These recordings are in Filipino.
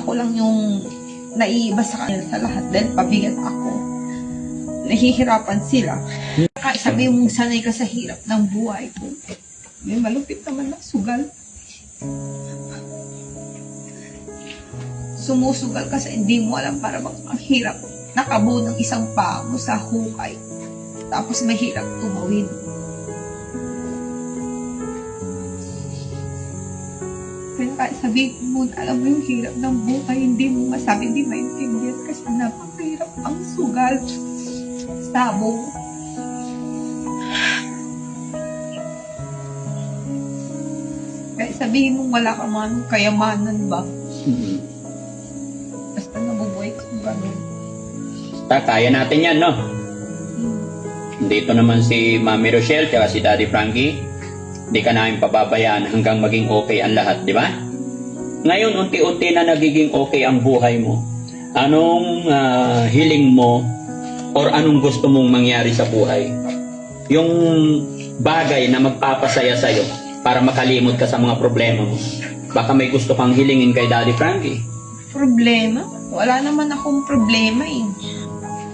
ako lang yung naiiba sa kanila sa lahat dahil pabigat ako. Nahihirapan sila. Kahit sabi mong sanay ka sa hirap ng buhay ko, may malupit naman na sugal. Sumusugal ka sa hindi mo alam, para bang ang hirap nakabuo ng isang paa mo sa hukay. Tapos mahirap tumawid. Kaya kahit sabihin mo, alam mo yung hirap ng buhay, hindi mo masabi, hindi maintindihan kasi napakahirap ang sugal. Sabong. Kaya sabihin mo wala ka man kayamanan ba? Basta nabubuhay ka gano'n. Kaya natin yan, no? Dito naman si Mami Rochelle at si Daddy Frankie. Hindi ka namin pababayaan hanggang maging okay ang lahat, di ba? Ngayon, unti-unti na nagiging okay ang buhay mo. Anong hiling mo or anong gusto mong mangyari sa buhay? Yung bagay na magpapasaya sa'yo para makalimot ka sa mga problema mo. Baka may gusto kang hilingin kay Daddy Frankie. Problema? Wala naman akong problema eh.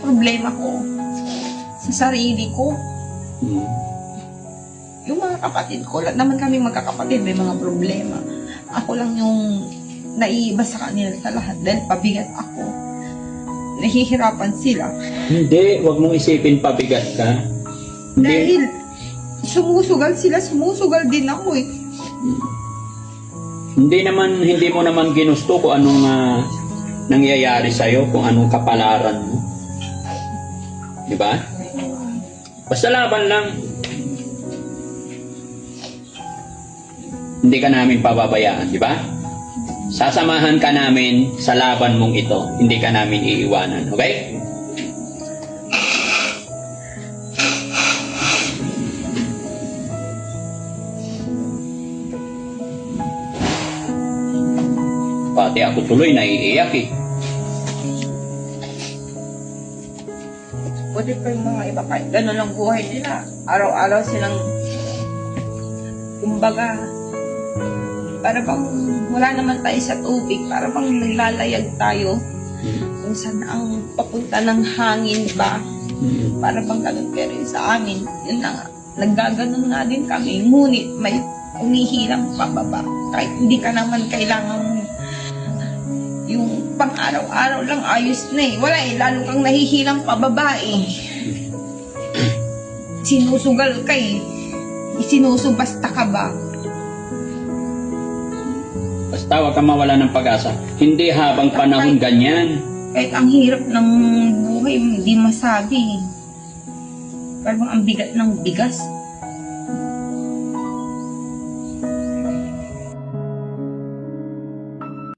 Problema ko sa sarili ko. Yung mga kapatid ko, lahat naman kaming magkakapatid, may mga problema. Ako lang yung naiiba sa kanila sa lahat dahil pabigat ako. Nahihirapan sila. Hindi, wag mong isipin pabigat ka. Hindi. Dahil sumusugal sila, sumusugal din ako eh. Hindi mo naman ginusto kung anong nangyayari sa'yo, kung anong kapalaran mo. Di ba? Basta laban lang. Hindi ka namin pababayaan, di ba? Sasamahan ka namin sa laban mong ito. Hindi ka namin iiwanan, okay? Pati ako tuloy naiiyak eh. Buti pa yung mga iba kahit gano'n ang buhay nila. Araw-araw silang, kumbaga, para bang wala naman tayo sa tubig, para bang naglalayag tayo kung saan ang papunta ng hangin ba, para bang gano'n. Pero sa amin, yun na nga, naggaganon nga din kami, ngunit may umihilang pababa. Kahit hindi ka naman kailangan yung pang-araw-araw lang ayos na eh. Wala eh, lalo kang nahihilang pababa eh. Sinusugal ka eh. Sinusubasta ka ba? Basta huwag kang mawala ng pag-asa. Hindi habang panahon ganyan. Kahit ang hirap ng buhay, hindi masabi. Parang ang bigat ng bigas.